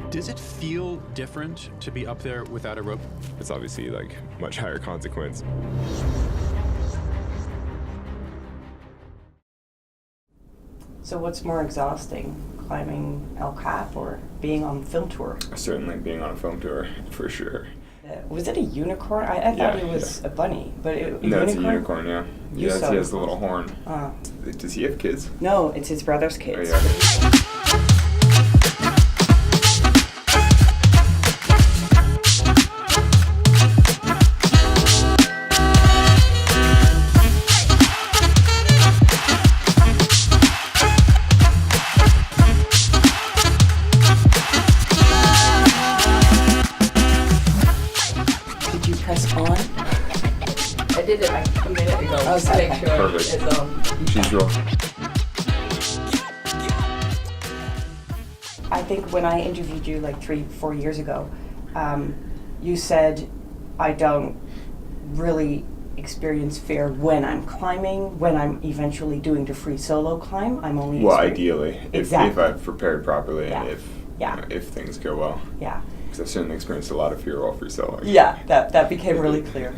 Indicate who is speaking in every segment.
Speaker 1: Does it feel different to be up there without a rope?
Speaker 2: It's obviously like much higher consequence.
Speaker 3: So what's more exhausting, climbing El Cap or being on film tour?
Speaker 2: Certainly being on a film tour, for sure.
Speaker 3: Was it a unicorn? I thought it was a bunny, but
Speaker 2: No, it's a unicorn, yeah. Yes, he has the little horn. Does he have kids?
Speaker 3: No, it's his brother's kids.
Speaker 2: Oh, yeah.
Speaker 3: I did it like a minute ago just to make sure
Speaker 2: Perfect.
Speaker 3: it's on.
Speaker 2: She's real.
Speaker 3: I think when I interviewed you like 3-4 years ago, you said, I don't really experience fear when I'm climbing, when I'm eventually doing the free solo climb. I'm only
Speaker 2: ideally,
Speaker 3: exactly.
Speaker 2: if I've prepared properly and if
Speaker 3: you
Speaker 2: know, if things go well.
Speaker 3: Yeah.
Speaker 2: Because I've certainly experienced a lot of fear while free soloing.
Speaker 3: Yeah, that became really clear.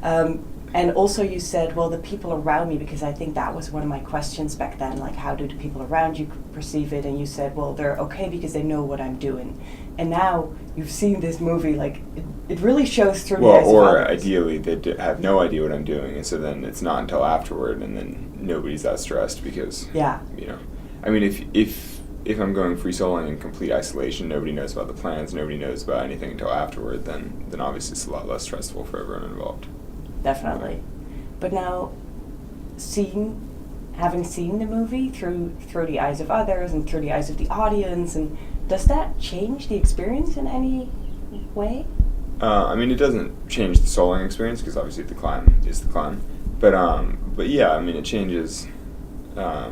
Speaker 2: Yeah.
Speaker 3: And also you said, well, the people around me, because I think that was one of my questions back then, like how do the people around you perceive it? And you said, well, they're okay because they know what I'm doing. And now you've seen this movie, like it really shows through the eyes of
Speaker 2: or
Speaker 3: others.
Speaker 2: ideally they have no idea what I'm doing, and so then it's not until afterward, and then nobody's that stressed because, I mean, if I'm going free soloing in complete isolation, nobody knows about the plans, nobody knows about anything until afterward, then obviously it's a lot less stressful for everyone involved.
Speaker 3: Definitely. But now, having seen the movie through the eyes of others and through the eyes of the audience, and does that change the experience in any way?
Speaker 2: I mean, it doesn't change the soloing experience because obviously the climb is the climb, but yeah, I mean, it changes a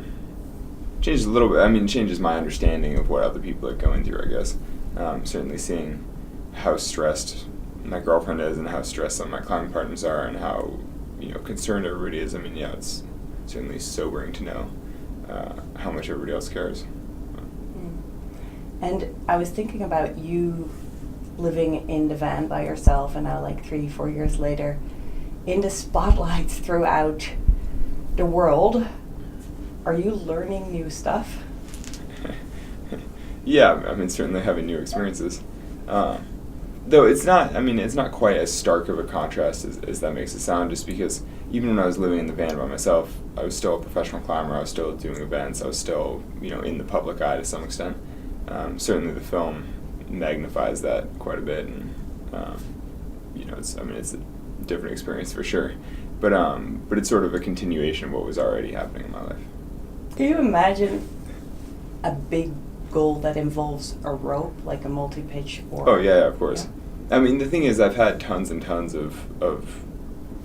Speaker 2: little bit. I mean, it changes my understanding of what other people are going through, I guess. Certainly seeing how stressed my girlfriend is and how stressed some of my climbing partners are and how, concerned everybody is. I mean, yeah, it's certainly sobering to know how much everybody else cares.
Speaker 3: And I was thinking about you living in the van by yourself and now like 3-4 years later in the spotlights throughout the world. Are you learning new stuff?
Speaker 2: Yeah, I mean, certainly having new experiences. Though it's not quite as stark of a contrast as that makes it sound, just because even when I was living in the van by myself, I was still a professional climber, I was still doing events, I was still, in the public eye to some extent. Certainly the film magnifies that quite a bit, and, it's a different experience for sure. But it's sort of a continuation of what was already happening in my life.
Speaker 3: Can you imagine a big goal that involves a rope, like a multi-pitch?
Speaker 2: Oh yeah, of course. Yeah. I mean, the thing is, I've had tons and tons of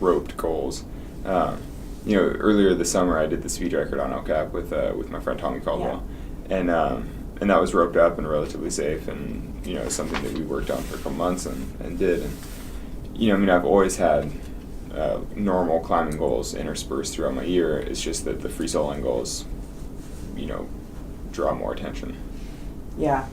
Speaker 2: roped goals. Earlier this summer, I did the speed record on El Cap with my friend Tommy Caldwell, and that was roped up and relatively safe, and something that we worked on for a couple months and did. And I've always had normal climbing goals interspersed throughout my year. It's just that the free soloing goals, draw more attention.
Speaker 3: Yeah.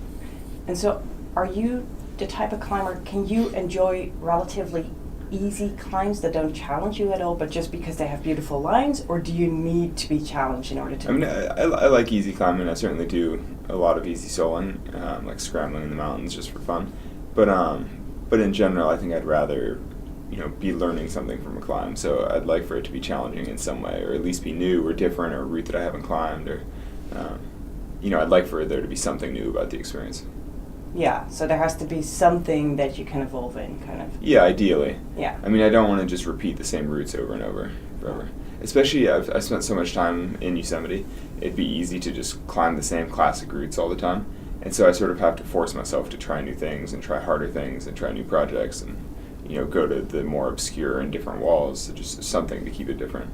Speaker 3: And so are you the type of climber, can you enjoy relatively easy climbs that don't challenge you at all, but just because they have beautiful lines, or do you need to be challenged in order to?
Speaker 2: I mean, I like easy climbing. I certainly do a lot of easy soloing, like scrambling in the mountains just for fun. But in general, I think I'd rather, be learning something from a climb. So I'd like for it to be challenging in some way, or at least be new or different, or a route that I haven't climbed, or I'd like for there to be something new about the experience.
Speaker 3: Yeah, so there has to be something that you can evolve in, kind of.
Speaker 2: Yeah, ideally.
Speaker 3: Yeah.
Speaker 2: I mean, I don't want to just repeat the same routes over and over forever. Especially, I've spent so much time in Yosemite, it'd be easy to just climb the same classic routes all the time. And so I sort of have to force myself to try new things and try harder things and try new projects and, go to the more obscure and different walls, just something to keep it different.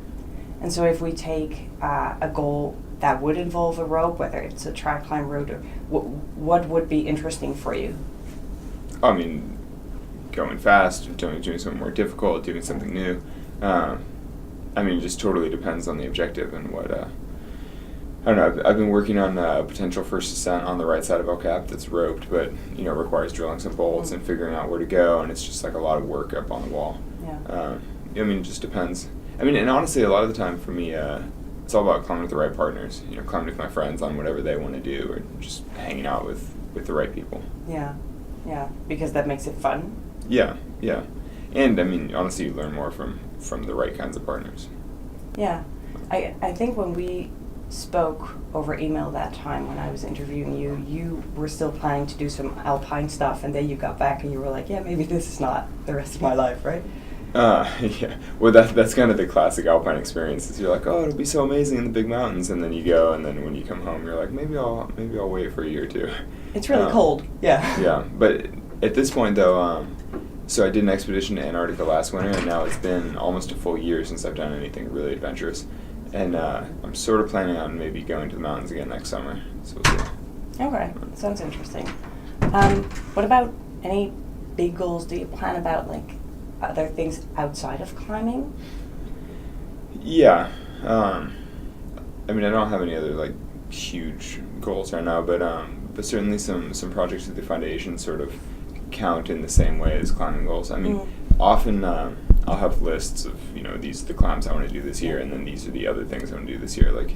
Speaker 3: And so if we take a goal that would involve a rope, whether it's a track climb route, or what would be interesting for you?
Speaker 2: I mean, going fast, doing something more difficult, doing something new. It just totally depends on the objective and I don't know. I've been working on a potential first ascent on the right side of El Cap that's roped, but requires drilling some bolts and figuring out where to go, and it's just like a lot of work up on the wall.
Speaker 3: Yeah.
Speaker 2: It just depends. And honestly, a lot of the time for me, it's all about climbing with the right partners. Climbing with my friends on whatever they want to do, or just hanging out with the right people.
Speaker 3: Yeah, because that makes it fun.
Speaker 2: Yeah, and honestly, you learn more from the right kinds of partners.
Speaker 3: Yeah, I think when we spoke over email that time when I was interviewing you, you were still planning to do some alpine stuff, and then you got back and you were like, yeah, maybe this is not the rest of my life, right?
Speaker 2: Yeah. Well, that's kind of the classic alpine experience. Is you're like, oh, it'll be so amazing in the big mountains, and then you go, and then when you come home, you're like, maybe I'll wait for a year or two.
Speaker 3: It's really cold. Yeah.
Speaker 2: Yeah, but at this point though, so I did an expedition to Antarctica last winter, and now it's been almost a full year since I've done anything really adventurous, and I'm sort of planning on maybe going to the mountains again next summer. So we'll see.
Speaker 3: Okay, sounds interesting. What about any big goals? Do you plan about other things outside of climbing?
Speaker 2: Yeah. I don't have any other huge goals right now, but certainly some projects at the foundation sort of count in the same way as climbing goals. Often I'll have lists of these are the climbs I want to do this year, and then these are the other things I want to do this year. Like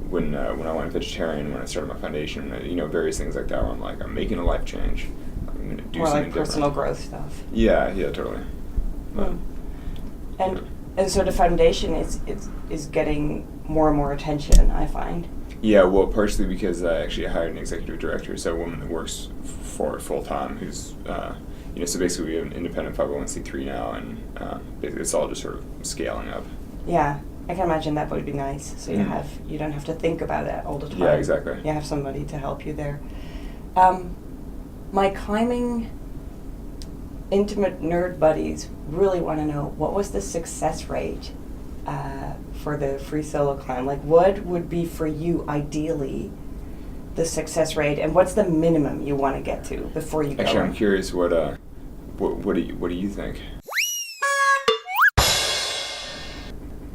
Speaker 2: when I went vegetarian, when I started my foundation, various things like that. Where I'm like, I'm making a life change. I'm going to do
Speaker 3: more
Speaker 2: something
Speaker 3: like personal
Speaker 2: different.
Speaker 3: growth stuff.
Speaker 2: Yeah, totally.
Speaker 3: And so the foundation is getting more and more attention, I find.
Speaker 2: Yeah, well, partially because I actually hired an executive director, so a woman that works for it full time, who's so basically we have an independent 501c3 now, and basically it's all just sort of scaling up.
Speaker 3: Yeah, I can imagine that would be nice. So you don't have to think about it all the time.
Speaker 2: Yeah, exactly.
Speaker 3: You have somebody to help you there. My climbing intimate nerd buddies really want to know, what was the success rate for the free solo climb? What would be for you ideally the success rate, and what's the minimum you want to get to before you go?
Speaker 2: Actually, I'm curious what do you think?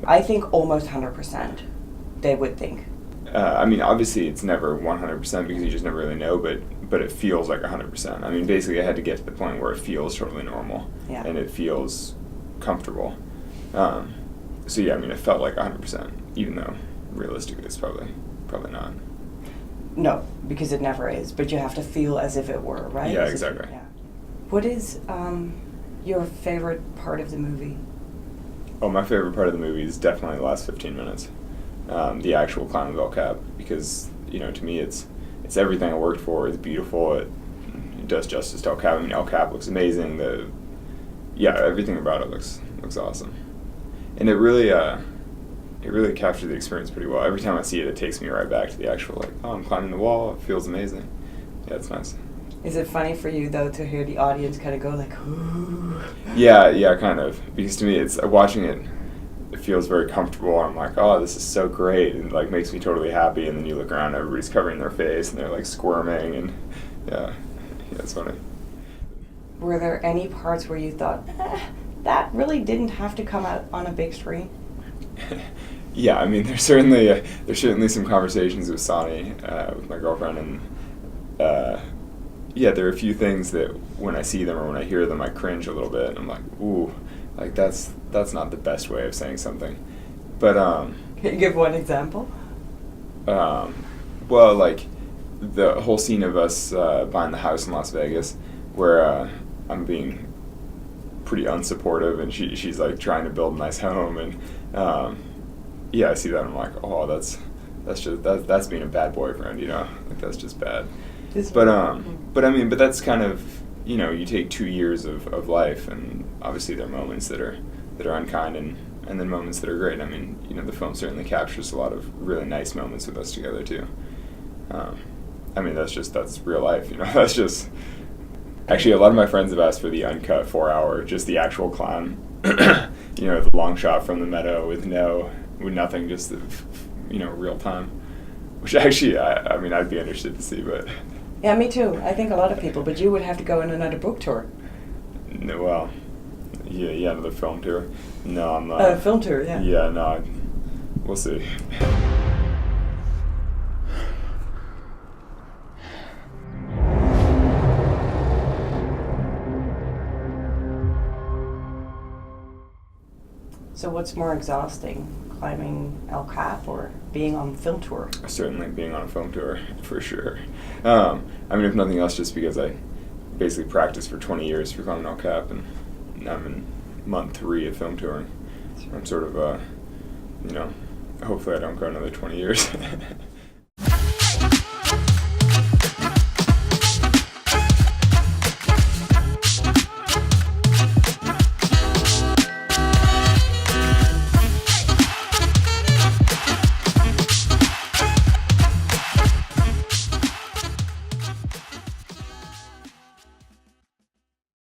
Speaker 3: I think almost 100%. They would think.
Speaker 2: Obviously it's never 100% because you just never really know, but it feels like 100%. Basically I had to get to the point where it feels totally normal, and it feels comfortable. So yeah, it felt like 100%, even though realistically it's probably not.
Speaker 3: No, because it never is, but you have to feel as if it were, right?
Speaker 2: Yeah, exactly.
Speaker 3: Yeah. What is your favorite part of the movie?
Speaker 2: Oh, my favorite part of the movie is definitely the last 15 minutes. The actual climb of El Cap, because to me it's everything I worked for. It's beautiful. It does justice to El Cap. El Cap looks amazing. Everything about it looks awesome, and it really captured the experience pretty well. Every time I see it, it takes me right back to the actual I'm climbing the wall. It feels amazing. Yeah, it's nice.
Speaker 3: Is it funny for you though to hear the audience kind of go ooh?
Speaker 2: Yeah, kind of, because to me it's watching it. It feels very comfortable, and I'm like, oh, this is so great, and makes me totally happy. And then you look around, everybody's covering their face, and they're squirming, and yeah, it's funny.
Speaker 3: Were there any parts where you thought, that really didn't have to come out on a big screen?
Speaker 2: Yeah, there's certainly some conversations with Sonny, with my girlfriend, and there are a few things that when I see them or when I hear them, I cringe a little bit, and I'm like, ooh. That's not the best way of saying something, but
Speaker 3: Can you give one example?
Speaker 2: Well, the whole scene of us buying the house in Las Vegas, where I'm being pretty unsupportive, and she's trying to build a nice home, and I see that, and I'm like, oh, that's being a bad boyfriend, that's just bad. But that's kind of. You take 2 years of life, and obviously there are moments that are unkind, and then moments that are great. The film certainly captures a lot of really nice moments with us together too. That's real life. That's just. Actually, a lot of my friends have asked for the uncut 4-hour, just the actual climb. The long shot from the meadow with nothing, just the real time. Which actually, I'd be interested to see, but.
Speaker 3: Yeah, me too. I think a lot of people, but you would have to go on another book tour.
Speaker 2: No, well, another film tour. No, I'm not.
Speaker 3: Film tour, yeah.
Speaker 2: Yeah, no, we'll see.
Speaker 3: So what's more exhausting, climbing El Cap or being on film tour?
Speaker 2: Certainly being on a film tour, for sure. I mean, if nothing else, just because I basically practiced for 20 years for climbing El Cap, and I'm in month 3 of film touring. I'm sort of, hopefully I don't go another 20 years.